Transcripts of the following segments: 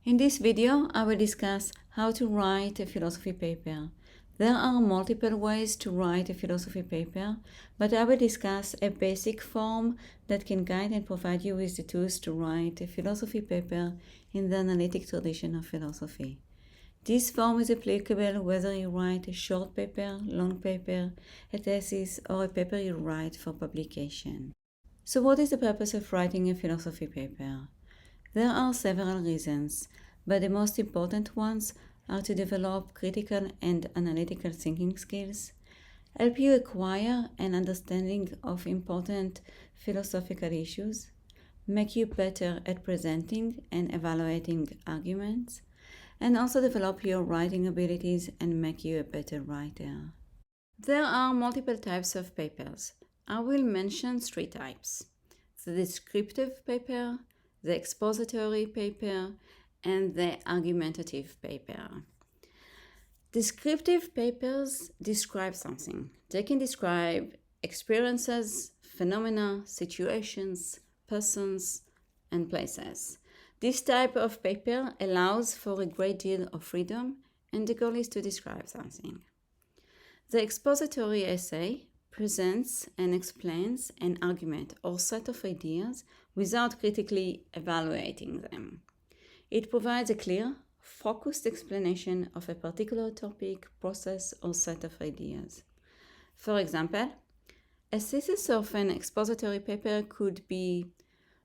In this video, I will discuss how to write a philosophy paper. There are multiple ways to write a philosophy paper, but I will discuss a basic form that can guide and provide you with the tools to write a philosophy paper in the analytic tradition of philosophy. This form is applicable whether you write a short paper, long paper, a thesis, or a paper you write for publication. So what is the purpose of writing a philosophy paper? There are several reasons, but the most important ones are to develop critical and analytical thinking skills, help you acquire an understanding of important philosophical issues, make you better at presenting and evaluating arguments, and also develop your writing abilities and make you a better writer. There are multiple types of papers. I will mention three types: the descriptive paper, the expository paper, and the argumentative paper. Descriptive papers describe something. They can describe experiences, phenomena, situations, persons, and places. This type of paper allows for a great deal of freedom, and the goal is to describe something. The expository essay presents and explains an argument or set of ideas without critically evaluating them. It provides a clear, focused explanation of a particular topic, process, or set of ideas. For example, a thesis of an expository paper could be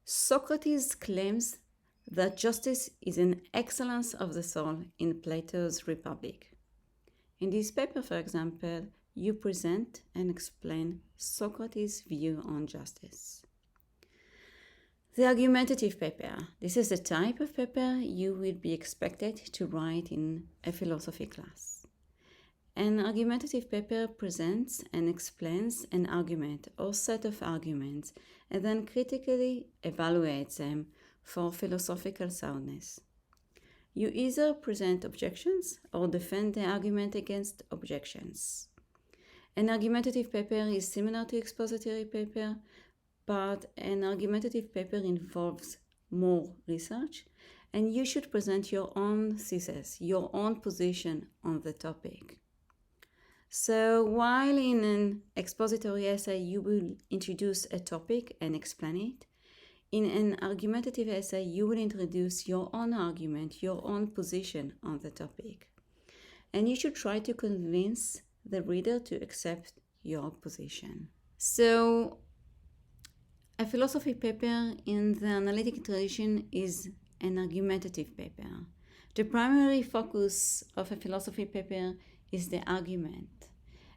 Socrates claims that justice is an excellence of the soul in Plato's Republic. In this paper, for example, you present and explain Socrates' view on justice. The argumentative paper. This is the type of paper you will be expected to write in a philosophy class. An argumentative paper presents and explains an argument or set of arguments and then critically evaluates them for philosophical soundness. You either present objections or defend the argument against objections. An argumentative paper is similar to expository paper, but an argumentative paper involves more research, and you should present your own thesis, your own position on the topic. So while in an expository essay you will introduce a topic and explain it, in an argumentative essay you will introduce your own argument, your own position on the topic. And you should try to convince the reader to accept your position. So a philosophy paper in the analytic tradition is an argumentative paper. The primary focus of a philosophy paper is the argument.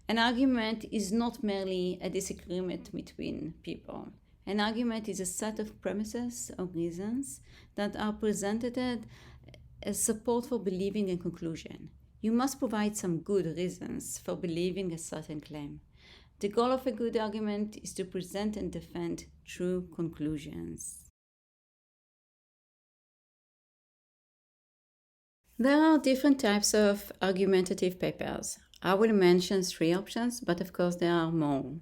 An argument is not merely a disagreement between people. An argument is a set of premises or reasons that are presented as support for believing a conclusion. You must provide some good reasons for believing a certain claim. The goal of a good argument is to present and defend true conclusions. There are different types of argumentative papers. I will mention three options, but of course there are more.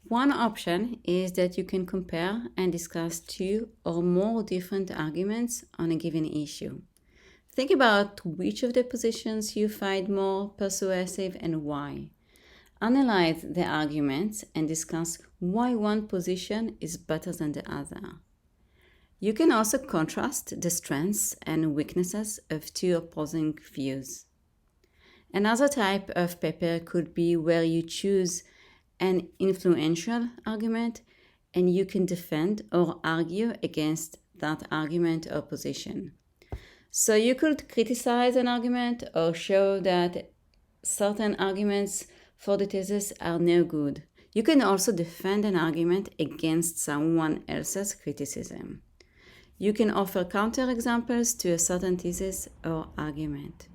One option is that you can compare and discuss two or more different arguments on a given issue. Think about which of the positions you find more persuasive and why. Analyze the arguments and discuss why one position is better than the other. You can also contrast the strengths and weaknesses of two opposing views. Another type of paper could be where you choose an influential argument and you can defend or argue against that argument or position. So you could criticize an argument or show that certain arguments for the thesis are no good. You can also defend an argument against someone else's criticism. You can offer counterexamples to a certain thesis or argument.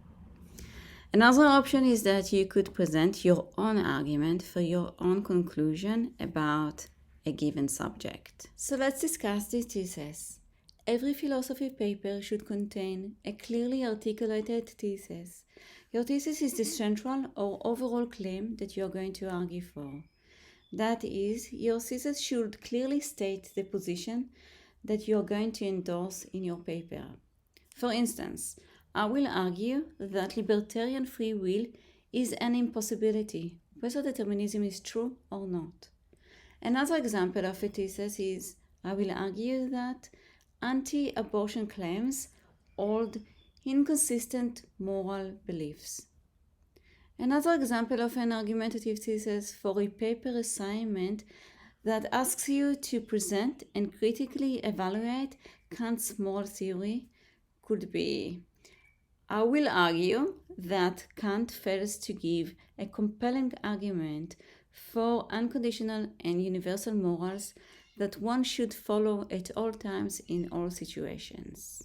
Another option is that you could present your own argument for your own conclusion about a given subject. So let's discuss this thesis. Every philosophy paper should contain a clearly articulated thesis. Your thesis is the central or overall claim that you're going to argue for. That is, your thesis should clearly state the position that you're going to endorse in your paper. For instance, I will argue that libertarian free will is an impossibility, whether determinism is true or not. Another example of a thesis is I will argue that anti-abortion claims hold inconsistent moral beliefs. Another example of an argumentative thesis for a paper assignment that asks you to present and critically evaluate Kant's moral theory could be I will argue that Kant fails to give a compelling argument for unconditional and universal morals that one should follow at all times in all situations.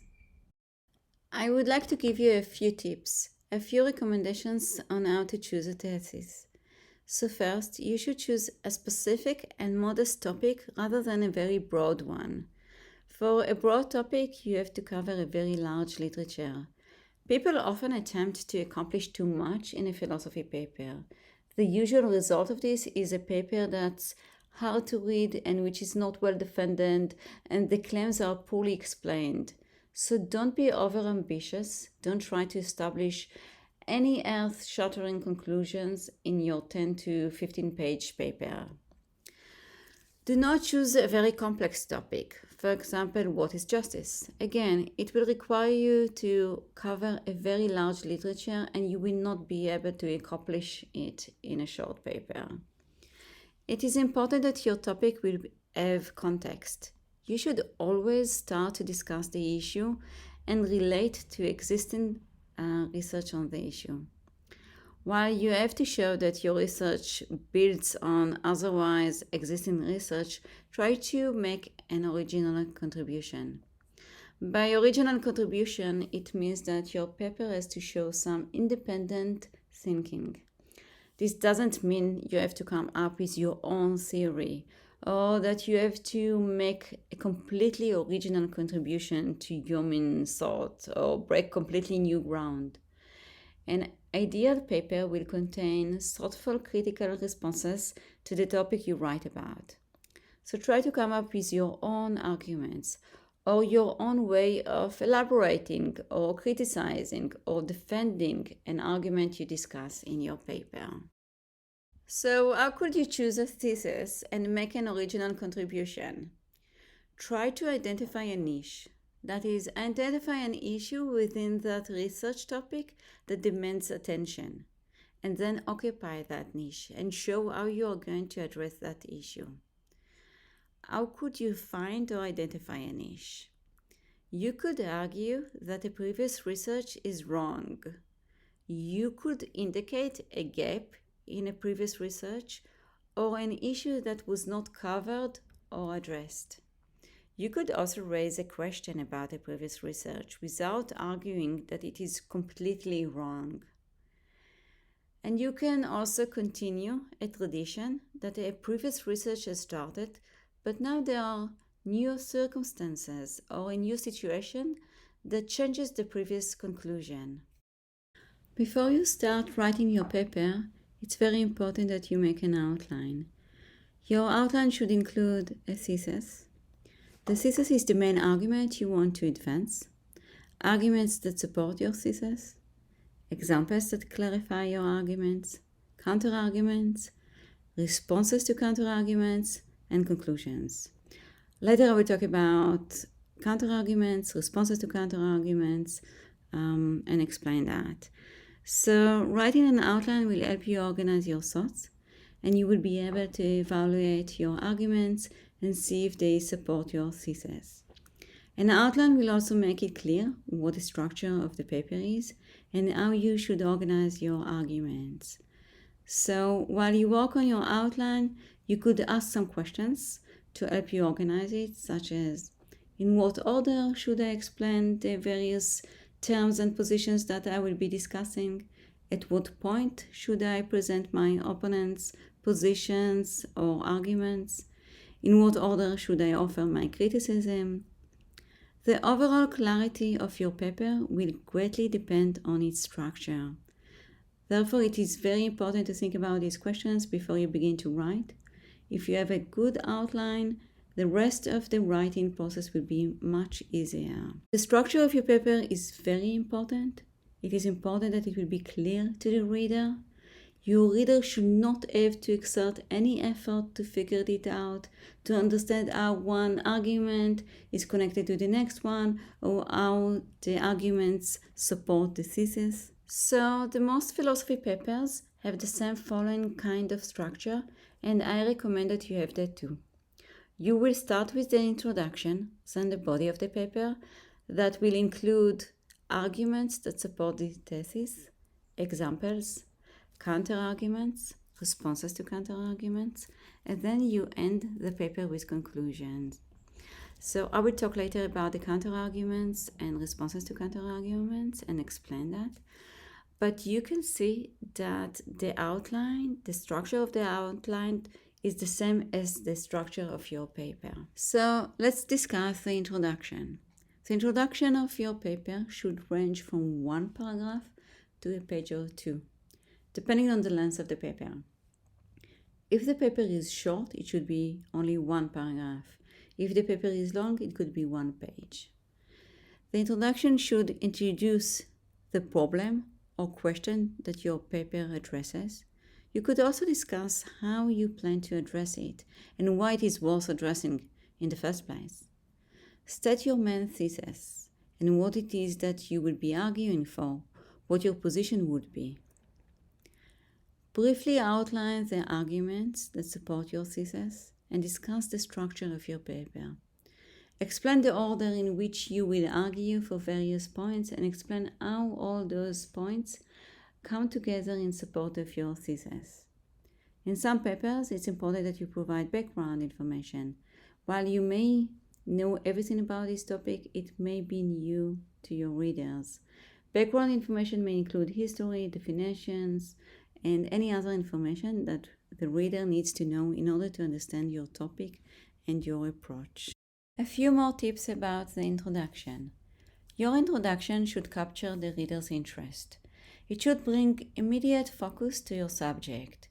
I would like to give you a few tips, a few recommendations on how to choose a thesis. So first, you should choose a specific and modest topic rather than a very broad one. For a broad topic, you have to cover a very large literature. People often attempt to accomplish too much in a philosophy paper. The usual result of this is a paper that's hard to read and which is not well defended, and the claims are poorly explained. So don't be overambitious. Don't try to establish any earth-shattering conclusions in your 10 to 15 page paper. Do not choose a very complex topic. For example, what is justice? Again, it will require you to cover a very large literature and you will not be able to accomplish it in a short paper. It is important that your topic will have context. You should always start to discuss the issue and relate to existing research on the issue. While you have to show that your research builds on otherwise existing research, try to make an original contribution. By original contribution, it means that your paper has to show some independent thinking. This doesn't mean you have to come up with your own theory or that you have to make a completely original contribution to human thought or break completely new ground. An ideal paper will contain thoughtful critical responses to the topic you write about. So try to come up with your own arguments or your own way of elaborating or criticizing or defending an argument you discuss in your paper. So how could you choose a thesis and make an original contribution? Try to identify a niche. That is, identify an issue within that research topic that demands attention, and then occupy that niche and show how you are going to address that issue. How could you find or identify a niche? You could argue that the previous research is wrong. You could indicate a gap in a previous research or an issue that was not covered or addressed. You could also raise a question about a previous research without arguing that it is completely wrong. And you can also continue a tradition that a previous research has started, but now there are new circumstances or a new situation that changes the previous conclusion. Before you start writing your paper, it's very important that you make an outline. Your outline should include a thesis. The thesis is the main argument you want to advance, arguments that support your thesis, examples that clarify your arguments, counterarguments, responses to counterarguments, and conclusions. Later I will talk about counterarguments, responses to counterarguments, and explain that. So writing an outline will help you organize your thoughts, and you will be able to evaluate your arguments and see if they support your thesis. An outline will also make it clear what the structure of the paper is and how you should organize your arguments. So while you work on your outline, you could ask some questions to help you organize it, such as, in what order should I explain the various terms and positions that I will be discussing? At what point should I present my opponent's positions or arguments? In what order should I offer my criticism? The overall clarity of your paper will greatly depend on its structure. Therefore, it is very important to think about these questions before you begin to write. If you have a good outline, the rest of the writing process will be much easier. The structure of your paper is very important. It is important that it will be clear to the reader. Your reader should not have to exert any effort to figure it out, to understand how one argument is connected to the next one, or how the arguments support the thesis. So the most philosophy papers have the same following kind of structure, and I recommend that you have that too. You will start with the introduction, then the body of the paper that will include arguments that support the thesis, examples, counter-arguments, responses to counter-arguments, and then you end the paper with conclusions. So I will talk later about the counter-arguments and responses to counter-arguments and explain that. But you can see that the outline, the structure of the outline is the same as the structure of your paper. So let's discuss the introduction. The introduction of your paper should range from one paragraph to a page or two, depending on the length of the paper. If the paper is short, it should be only one paragraph. If the paper is long, it could be one page. The introduction should introduce the problem or question that your paper addresses. You could also discuss how you plan to address it and why it is worth addressing in the first place. State your main thesis and what it is that you will be arguing for, what your position would be. Briefly outline the arguments that support your thesis and discuss the structure of your paper. Explain the order in which you will argue for various points and explain how all those points come together in support of your thesis. In some papers, it's important that you provide background information. While you may know everything about this topic, it may be new to your readers. Background information may include history, definitions, and any other information that the reader needs to know in order to understand your topic and your approach. A few more tips about the introduction. Your introduction should capture the reader's interest. It should bring immediate focus to your subject.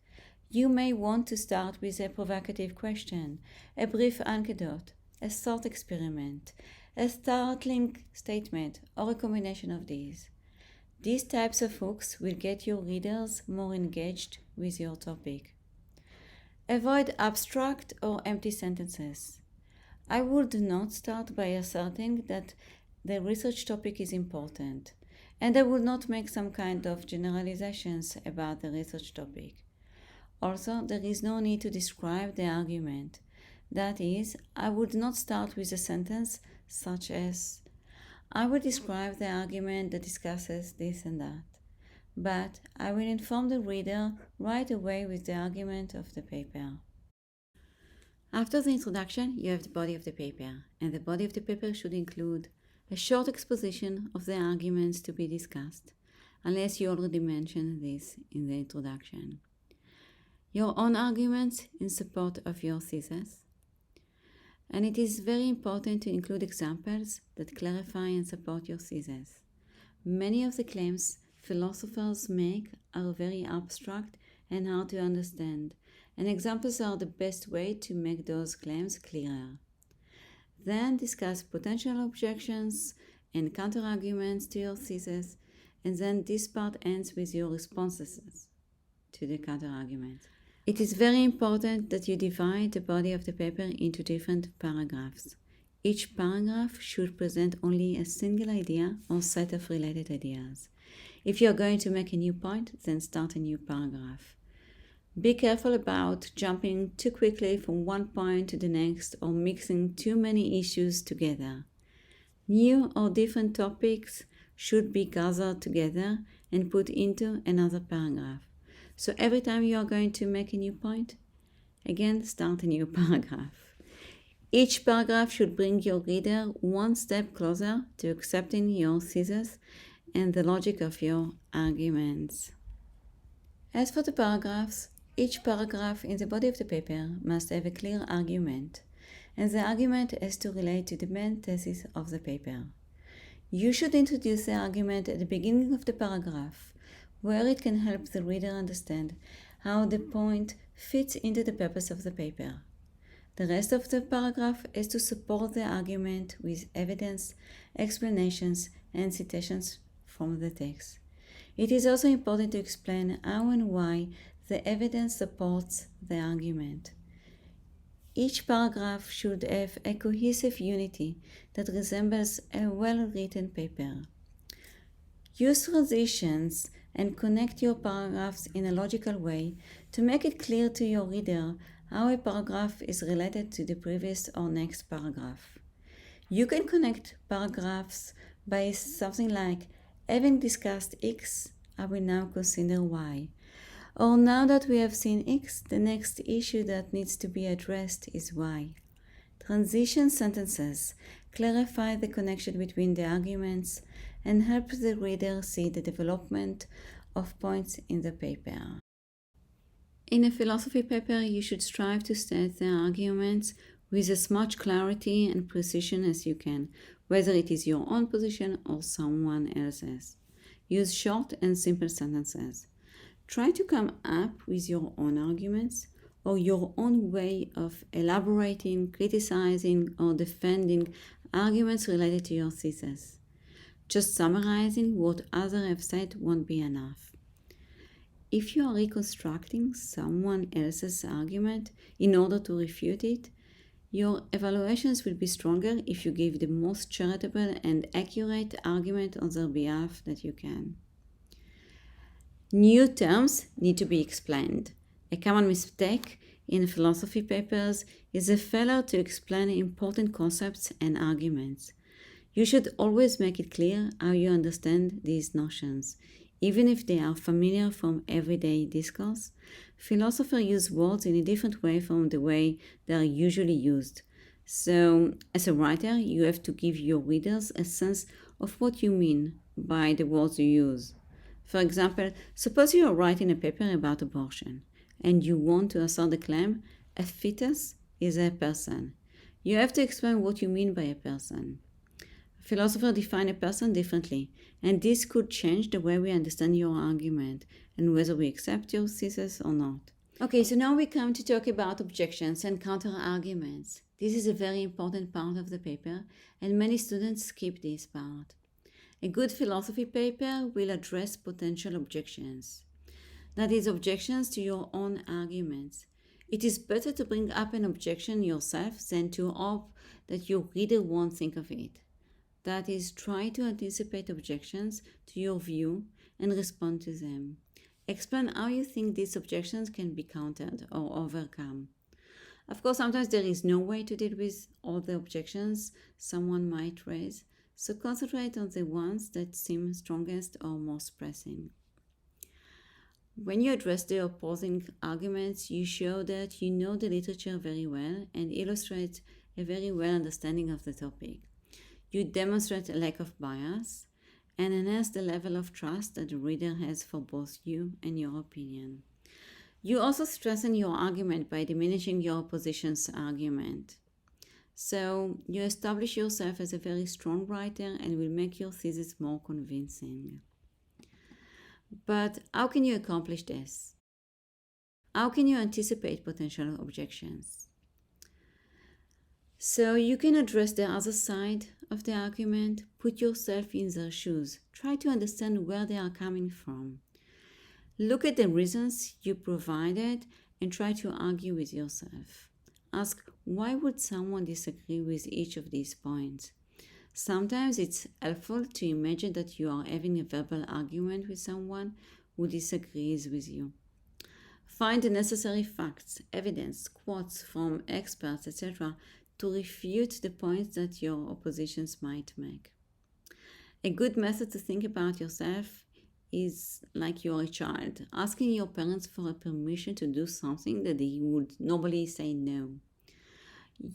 You may want to start with a provocative question, a brief anecdote, a thought experiment, a startling statement, or a combination of these. These types of hooks will get your readers more engaged with your topic. Avoid abstract or empty sentences. I would not start by asserting that the research topic is important, and I would not make some kind of generalizations about the research topic. Also, there is no need to describe the argument. That is, I would not start with a sentence such as, I will describe the argument that discusses this and that, but I will inform the reader right away with the argument of the paper. After the introduction, you have the body of the paper, and the body of the paper should include a short exposition of the arguments to be discussed, unless you already mentioned this in the introduction. Your own arguments in support of your thesis. And it is very important to include examples that clarify and support your thesis. Many of the claims philosophers make are very abstract and hard to understand, and examples are the best way to make those claims clearer. Then discuss potential objections and counterarguments to your thesis, and then this part ends with your responses to the counterargument. It is very important that you divide the body of the paper into different paragraphs. Each paragraph should present only a single idea or set of related ideas. If you are going to make a new point, then start a new paragraph. Be careful about jumping too quickly from one point to the next or mixing too many issues together. New or different topics should be gathered together and put into another paragraph. So every time you are going to make a new point, again, start a new paragraph. Each paragraph should bring your reader one step closer to accepting your thesis and the logic of your arguments. As for the paragraphs, each paragraph in the body of the paper must have a clear argument, and the argument has to relate to the main thesis of the paper. You should introduce the argument at the beginning of the paragraph, where it can help the reader understand how the point fits into the purpose of the paper. The rest of the paragraph is to support the argument with evidence, explanations, and citations from the text. It is also important to explain how and why the evidence supports the argument. Each paragraph should have a cohesive unity that resembles a well-written paper. Use transitions and connect your paragraphs in a logical way to make it clear to your reader how a paragraph is related to the previous or next paragraph. You can connect paragraphs by something like, having discussed X, I will now consider Y. Or now that we have seen X, the next issue that needs to be addressed is Y. Transition sentences clarify the connection between the arguments and help the reader see the development of points in the paper. In a philosophy paper, you should strive to state the arguments with as much clarity and precision as you can, whether it is your own position or someone else's. Use short and simple sentences. Try to come up with your own arguments or your own way of elaborating, criticizing, or defending arguments related to your thesis. Just summarizing what others have said won't be enough. If you are reconstructing someone else's argument in order to refute it, your evaluations will be stronger if you give the most charitable and accurate argument on their behalf that you can. New terms need to be explained. A common mistake in philosophy papers is a failure to explain important concepts and arguments. You should always make it clear how you understand these notions. Even if they are familiar from everyday discourse, philosophers use words in a different way from the way they are usually used. So, as a writer, you have to give your readers a sense of what you mean by the words you use. For example, suppose you are writing a paper about abortion, and you want to assert the claim, a fetus is a person. You have to explain what you mean by a person. Philosophers define a person differently, and this could change the way we understand your argument and whether we accept your thesis or not. Okay, so now we come to talk about objections and counter-arguments. This is a very important part of the paper, and many students skip this part. A good philosophy paper will address potential objections. That is, objections to your own arguments. It is better to bring up an objection yourself than to hope that your reader won't think of it. That is, try to anticipate objections to your view and respond to them. Explain how you think these objections can be countered or overcome. Of course, sometimes there is no way to deal with all the objections someone might raise, so concentrate on the ones that seem strongest or most pressing. When you address the opposing arguments, you show that you know the literature very well and illustrate a very well understanding of the topic. You demonstrate a lack of bias and enhance the level of trust that the reader has for both you and your opinion. You also strengthen your argument by diminishing your opposition's argument. So you establish yourself as a very strong writer and will make your thesis more convincing. But how can you accomplish this? How can you anticipate potential objections? So you can address the other side of the argument, put yourself in their shoes, try to understand where they are coming from. Look at the reasons you provided and try to argue with yourself. Ask, why would someone disagree with each of these points? Sometimes it's helpful to imagine that you are having a verbal argument with someone who disagrees with you. Find the necessary facts, evidence, quotes from experts, etc., to refute the points that your oppositions might make. A good method to think about yourself is like you're a child, asking your parents for a permission to do something that they would normally say no.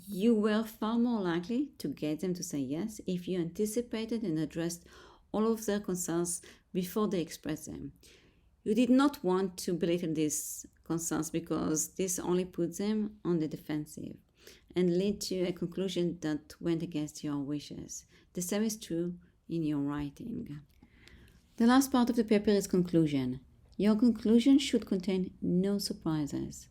You were far more likely to get them to say yes if you anticipated and addressed all of their concerns before they expressed them. You did not want to belittle these concerns because this only puts them on the defensive and lead to a conclusion that went against your wishes. The same is true in your writing. The last part of the paper is conclusion. Your conclusion should contain no surprises.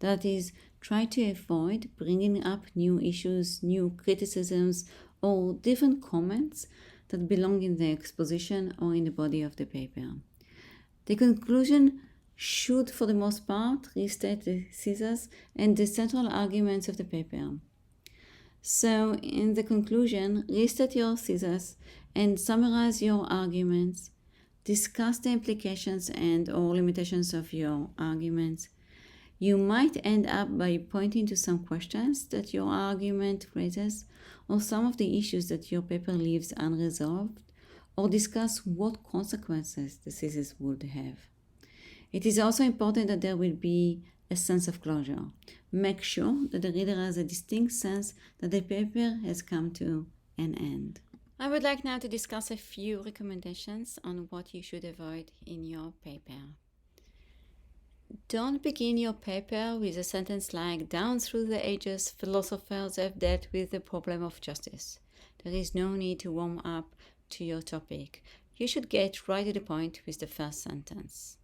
That is, try to avoid bringing up new issues, new criticisms, or different comments that belong in the exposition or in the body of the paper. The conclusion should, for the most part, restate the thesis and the central arguments of the paper. So, in the conclusion, restate your thesis and summarize your arguments. Discuss the implications and or limitations of your arguments. You might end up by pointing to some questions that your argument raises or some of the issues that your paper leaves unresolved, or discuss what consequences the thesis would have. It is also important that there will be a sense of closure. Make sure that the reader has a distinct sense that the paper has come to an end. I would like now to discuss a few recommendations on what you should avoid in your paper. Don't begin your paper with a sentence like, "Down through the ages, philosophers have dealt with the problem of justice." There is no need to warm up to your topic. You should get right to the point with the first sentence.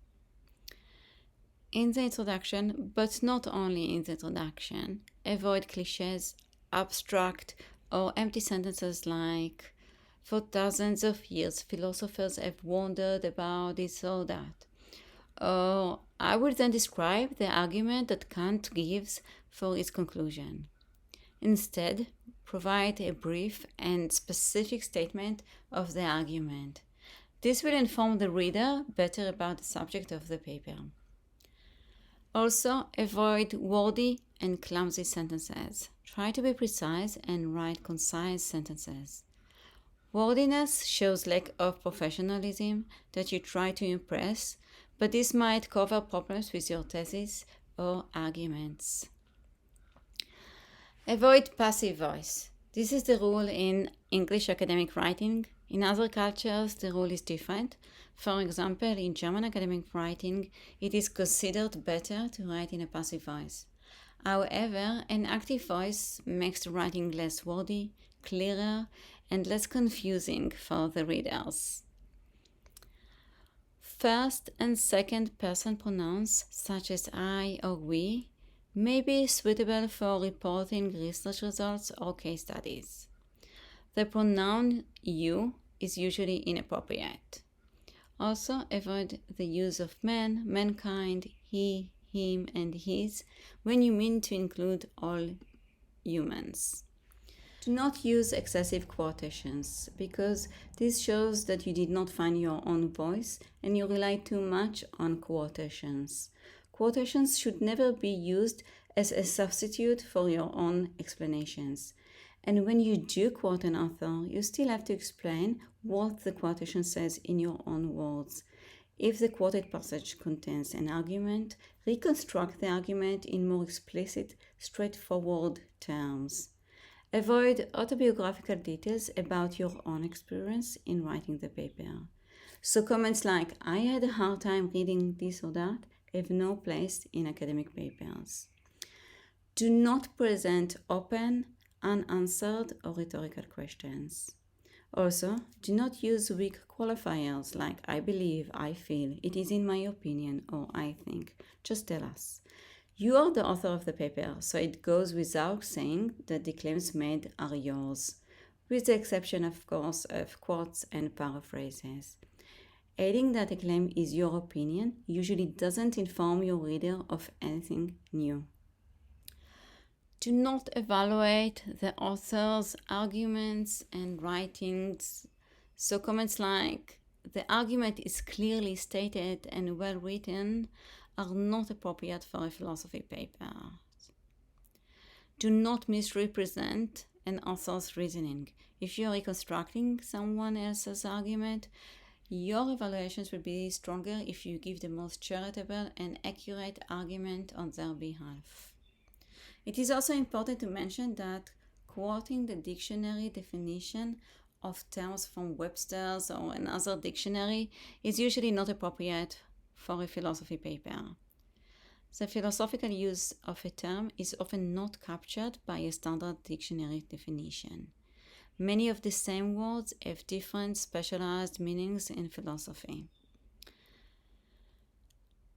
In the introduction, but not only in the introduction, avoid cliches, abstract or empty sentences like, "For thousands of years, philosophers have wondered about this or that." Or, "I will then describe the argument that Kant gives for its conclusion." Instead, provide a brief and specific statement of the argument. This will inform the reader better about the subject of the paper. Also, avoid wordy and clumsy sentences. Try to be precise and write concise sentences. Wordiness shows lack of professionalism, that you try to impress, but this might cover problems with your thesis or arguments. Avoid passive voice. This is the rule in English academic writing. In other cultures, the rule is different. For example, in German academic writing, it is considered better to write in a passive voice. However, an active voice makes the writing less wordy, clearer, and less confusing for the readers. First and second person pronouns, such as I or we, may be suitable for reporting research results or case studies. The pronoun you is usually inappropriate. Also, avoid the use of man, mankind, he, him, and his when you mean to include all humans. Do not use excessive quotations, because this shows that you did not find your own voice and you rely too much on quotations. Quotations should never be used as a substitute for your own explanations. And when you do quote an author, you still have to explain what the quotation says in your own words. If the quoted passage contains an argument, reconstruct the argument in more explicit, straightforward terms. Avoid autobiographical details about your own experience in writing the paper. So comments like, "I had a hard time reading this or that," have no place in academic papers. Do not present open, unanswered, or rhetorical questions. Also, do not use weak qualifiers like "I believe," "I feel," "it is in my opinion," or "I think." Just tell us. You are the author of the paper, so it goes without saying that the claims made are yours, with the exception, of course, of quotes and paraphrases. Adding that a claim is your opinion usually doesn't inform your reader of anything new. Do not evaluate the author's arguments and writings. So comments like, "The argument is clearly stated and well written," are not appropriate for a philosophy paper. Do not misrepresent an author's reasoning. If you are reconstructing someone else's argument, your evaluations will be stronger if you give the most charitable and accurate argument on their behalf. It is also important to mention that quoting the dictionary definition of terms from Webster's or another dictionary is usually not appropriate for a philosophy paper. The philosophical use of a term is often not captured by a standard dictionary definition. Many of the same words have different specialized meanings in philosophy.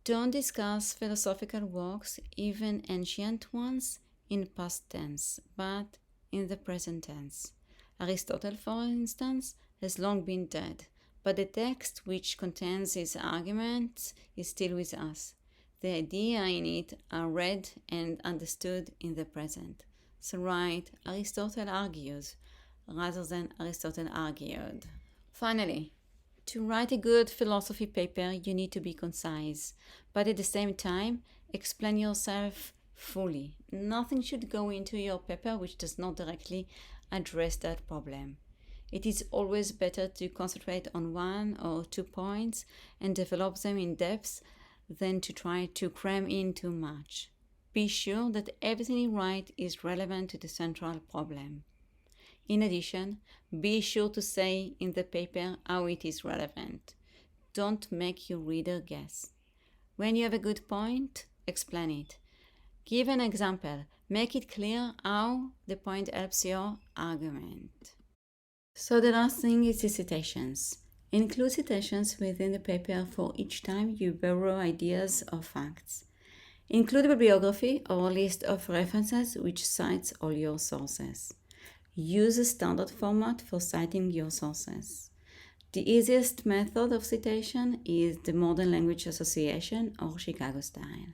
Don't discuss philosophical works, even ancient ones, in past tense, but in the present tense. Aristotle, for instance, has long been dead, but the text which contains his arguments is still with us. The ideas in it are read and understood in the present. So write Aristotle argues rather than Aristotle argued. Finally, to write a good philosophy paper, you need to be concise, but at the same time, explain yourself fully. Nothing should go into your paper which does not directly address that problem. It is always better to concentrate on 1 or 2 points and develop them in depth than to try to cram in too much. Be sure that everything you write is relevant to the central problem. In addition, be sure to say in the paper how it is relevant. Don't make your reader guess. When you have a good point, explain it. Give an example. Make it clear how the point helps your argument. So the last thing is the citations. Include citations within the paper for each time you borrow ideas or facts. Include a bibliography or a list of references which cites all your sources. Use a standard format for citing your sources. The easiest method of citation is the Modern Language Association or Chicago style.